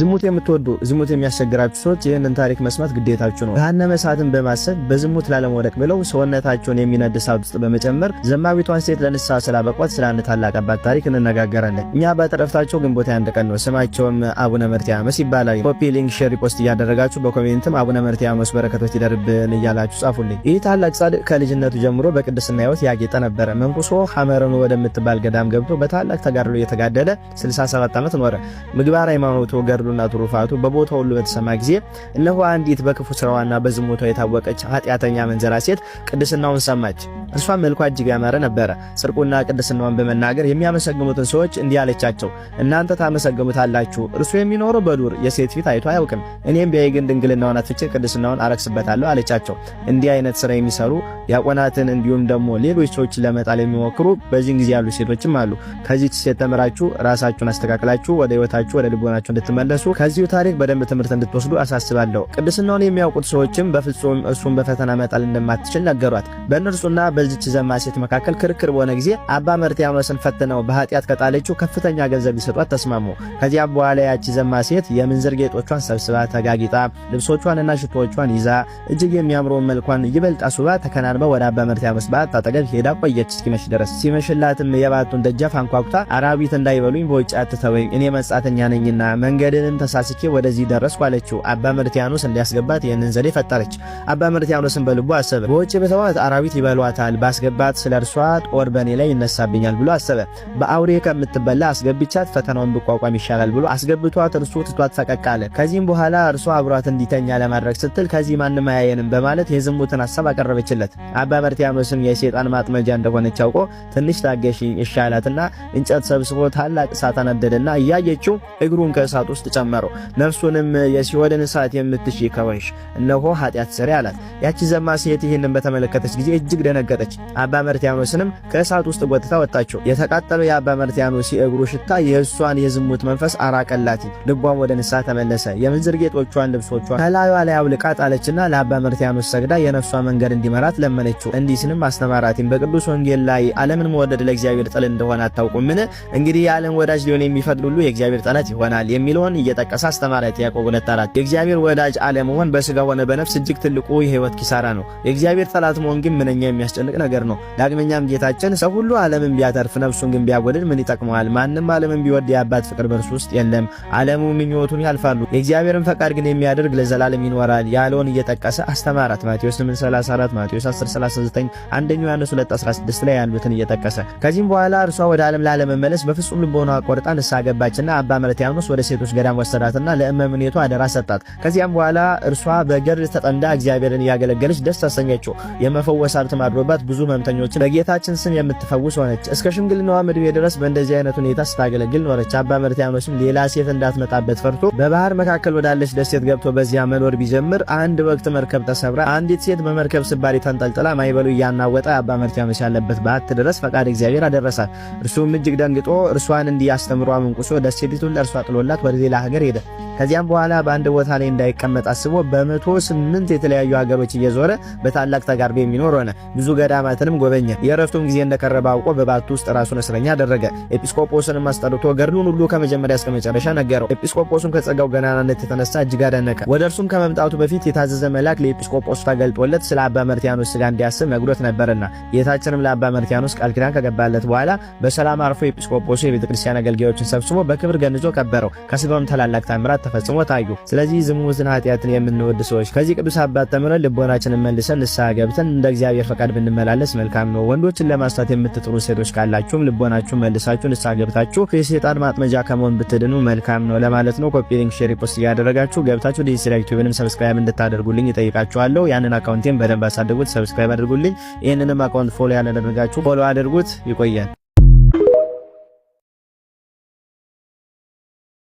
ዝሙት የምትወዱ ዝሙት የሚያስቸግራችሁ ሰዎች ይህንን ታሪክ መስማት ግዴታችሁ ነው። ገሃነመ እሳትን በማሰብ በዝሙት ላለመውደቅ ብለው ሰውነታቸውን የሚነድ እሳት ውስጥ በመጨመር ዘማዊቷን ሴት ለንስሐ ስላበቋት ስለ አንድ ታላቅ አባት ታሪክ እንነጋገራለን። እኛ በተረፍታቸው ግንቦት 1 ቀን ነው። ስማቸውም አቡነ መርትያኖስ ይባላል። ኮፒ ሊንክ ሼር ሪፖስት እያደረጋችሁ በኮሜንትም አቡነ መርትያኖስ በረከቶች ይደርብን እያላችሁ ጻፉልኝ። ይህ ታላቅ ጻድቅ ከልጅነቱ ጀምሮ በቅድስና ሕይወት ያጌጠ ነበረ። መንኩሶ ሐመረኑ ወደምትባል ገዳም ገብቶ በታላቅ ተጋድሎ እየተጋደለ 67 ዓመት ኖረ። ምግባር ሃይማኖቱ ገድሉና ትሩፋቱ በቦታው ሁሉ በተሰማ ጊዜ እነሆ አንዲት በክፉ ስራዋና በዝሙቷ የታወቀች ኃጢአተኛ መንዘራ ሴት ቅድስናውን ሰማች። እርሷ መልኳ እጅግ ያማረ ነበረ። ጽድቁና ቅድስናውን በመናገር የሚያመሰግኑትን ሰዎች እንዲህ አለቻቸው፣ እናንተ ታመሰግኑታላችሁ፣ እርሱ የሚኖረው በዱር የሴት ፊት አይቶ አያውቅም። እኔም ቢያይ ግን ድንግልናውን አጥፍቼ ቅድስናውን አረክስበታለሁ አለቻቸው። እንዲህ አይነት ስራ የሚሰሩ ዲያቆናትን እንዲሁም ደግሞ ሌሎች ሰዎችን ለመጣል የሚሞክሩ በዚህ ጊዜ ያሉ ሴቶችም አሉ። ከዚህ ሴት ተምራችሁ ራሳችሁን አስተካክላችሁ ወደ ህይወታችሁ ወደ ልቦናችሁ እንድትመለሱ ከዚሁ ታሪክ በደንብ ትምህርት እንድትወስዱ አሳስባለሁ። ቅድስናውን የሚያውቁት ሰዎችም በፍጹም እርሱን በፈተና መጣል እንደማትችል ነገሯት። በእነርሱና በዚች ዘማ ሴት መካከል ክርክር በሆነ ጊዜ አባ መርትያኖስን ፈትነው በኃጢአት ከጣለችው ከፍተኛ ገንዘብ ሊሰጧት ተስማሙ። ከዚያም በኋላ ያቺ ዘማ ሴት የምንዝር ጌጦቿን ሰብስባ ተጋጊጣ ልብሶቿንና ሽቶዎቿን ይዛ እጅግ የሚያምረውን መልኳን ይበልጥ አስውባ ተከናንባ ወደ አባ መርትያኖስ ባት አጠገብ ሄዳ ቆየች እስኪመሽ ድረስ። ሲመሽላትም የባቱን ደጃፍ አንኳኩታ አራዊት እንዳይበሉኝ በውጭ አትተወኝ፣ እኔ መጻተኛ ነኝና መንገድንም ተሳስቼ ወደዚህ ደረስኩ አለችው። አባ መርትያኖስ እንዲያስገባት ይህንን ዘዴ ፈጠረች። አባ መርትያኖስን በልቡ አሰበ፣ በውጭ በተዋት አራዊት ይበሏታል፣ ባስገባት ስለርሷ ጦር በኔ ላይ ይነሳብኛል ብሎ አሰበ። በአውሬ ከምትበላ አስገብቻት ፈተናውን ብቋቋም ይሻላል ብሎ አስገብቷት እርሱ ትቷት ፈቀቅ አለ። ከዚህም በኋላ እርሷ አብሯት እንዲተኛ ለማድረግ ስትል ከዚህ ማንም አያየንም በማለት የዝሙትን ሐሳብ አቀረበችለት። አባ መርትያኖስም የሰይጣን ማጥመጃ እንደሆነች አውቆ ትንሽ ታገሺ ይሻላትና እንጨት ሰብስቦ ታላቅ እሳት አነደደና እያየችው እግሩን ከእሳት ውስጥ ጨመረው። ነፍሱንም የሲኦልን እሳት የምትሺ ከሆንሽ እነሆ ኃጢአት ሰሪ አላት። ያቺ ዘማ ሴት ይህንን በተመለከተች ጊዜ እጅግ ደነገጠች። አባ መርትያኖስንም ከእሳት ውስጥ ጎትታ ወጣቸው። የተቃጠለው የአባ መርትያኖስ የእግሩ ሽታ የእሷን የዝሙት መንፈስ አራቀላት። ልቧም ወደ ንስሐ ተመለሰ። የምንዝር ጌጦቿን ልብሶቿን ከላዩዋ ላይ አውልቃ ጣለችና ለአባ መርትያኖስ ሰግዳ የነፍሷ መንገድ እንዲመራት ለመነችው። እንዲህ ሲልም አስተማራትም፣ በቅዱስ ወንጌል ላይ ዓለምን መውደድ ለእግዚአብሔር ጥል እንደሆነ አታውቁምን? እንግዲህ የዓለም ወዳጅ ሊሆን የሚፈቅድ ሁሉ የእግዚአብሔር ጠላት ይሆናል የሚለውን እየጠቀሰ አስተማራት። ያዕቆብ 2:4 የእግዚአብሔር ወዳጅ አለመሆን በስጋ ሆነ በነፍስ እጅግ ትልቁ የህይወት ኪሳራ ነው። የእግዚአብሔር ጠላት መሆን ግን ምንኛ የሚያስጨንቅ ነገር ነው። ዳግመኛም ጌታችን ሰው ሁሉ ዓለምን ቢያተርፍ ነፍሱን ግን ቢያጎድል ምን ይጠቅመዋል? ማንም ዓለምን ቢወድ የአባት ፍቅር በእርሱ ውስጥ የለም። ዓለሙ ምኞቱን ያልፋሉ፣ የእግዚአብሔርን ፈቃድ ግን የሚያደርግ ለዘላለም ይኖራል ያለውን እየጠቀሰ አስተማራት። ማቴዎስ 8:34 ማቴዎስ 10:39 አንደኛው ዮሐንስ 2:16 ላይ ያሉትን እየጠቀሰ ከዚህም በኋላ እርሷ ወደ ዓለም ላለመመለስ በፍጹም ልቦና ቆርጣ ንስሐ ገባችና አባ መርትያኖስ ወደ ሴቶች ገዳም ወሰዳትና ለእመምኔቱ አደራ ሰጣት። ከዚያም በኋላ እርሷ በገድል ተጠምዳ እግዚአብሔርን እያገለገለች ደስ ተሰኘችው። የመፈወስ ሀብት አድሮባት ብዙ ሕመምተኞችን በጌታችን ስም የምትፈውስ ሆነች። እስከ ሽምግልናዋ ዕድሜ ድረስ በእንደዚህ አይነት ሁኔታ ስታገለግል ኖረች። አባ መርትያኖስም ሌላ ሴት እንዳትመጣበት ፈርቶ በባህር መካከል ወዳለች ደሴት ገብቶ በዚያ መኖር ቢጀምር አንድ ወቅት መርከብ ተሰብራ አንዲት ሴት በመርከብ ስባሪ ተንጠልጥላ ማይበሉ እያናወጠ አባ መርትያኖስ ያለበት ባት ድረስ ፈቃድ እግዚአብሔር አደረሳት። እርሱም እጅግ ደንግጦ እርሷን እንዲያስተምሯ መንቁሶ ደሴቲቱን ለእርሷ ጥሎላት ወደ ሌላ ሀገር ሄደ። ከዚያም በኋላ በአንድ ቦታ ላይ እንዳይቀመጥ አስቦ በ108 የተለያዩ ሀገሮች እየዞረ በታላቅ ተጋድሎ የሚኖር ሆነ። ብዙ ገዳማትንም ጎበኘ። የእረፍቱም ጊዜ እንደቀረበ አውቆ በባቱ ውስጥ ራሱን እስረኛ አደረገ። ኤጲስቆጶስንም አስጠርቶ ገድሉን ሁሉ ከመጀመሪያ እስከ መጨረሻ ነገረው። ኤጲስቆጶሱም ከጸጋው ገናናነት የተነሳ እጅግ አደነቀ። ወደ እርሱም ከመምጣቱ በፊት የታዘዘ መልአክ ለኤጲስቆጶሱ ተገልጦለት ስለ አባ መርትያኖስ ሥጋ እንዲያስብ ነግሮት ነበርና ጌታችንም ለአባ መርትያኖስ ቃል ኪዳን ከገባለት በኋላ በሰላም አርፎ ኤጲስቆጶሱ የቤተክርስቲያን አገልጋዮችን ሰብስቦ በክብር ገንዞ ቀበረው። ከስጋውም ታላላቅ ታምራት ተፈጽሞ ታዩ። ስለዚህ ዝሙትን ኃጢአትን የምንወድ ሰዎች ከዚህ ቅዱስ አባት ተምረን ልቦናችንን መልሰን ንስሐ ገብተን እንደ እግዚአብሔር ፈቃድ ብንመላለስ መልካም ነው። ወንዶችን ለማስታት የምትጥሩ ሴቶች ካላችሁም ልቦናችሁን መልሳችሁ ንስሐ ገብታችሁ የሰይጣን ማጥመጃ ከመሆን ብትድኑ መልካም ነው ለማለት ነው። ኮፒ ሊንክ ሼር ፖስት ያደረጋችሁ ገብታችሁ ዲሲ ዩቲዩብንም ሰብስክራይብ እንድታደርጉልኝ እጠይቃችኋለሁ። ያንን አካውንቴን በደንብ አሳድጉት፣ ሰብስክራይብ አድርጉልኝ። ይሄንንም አካውንት ፎሎ ያላደረጋችሁ ፎሎ አድርጉት። ይቆያል።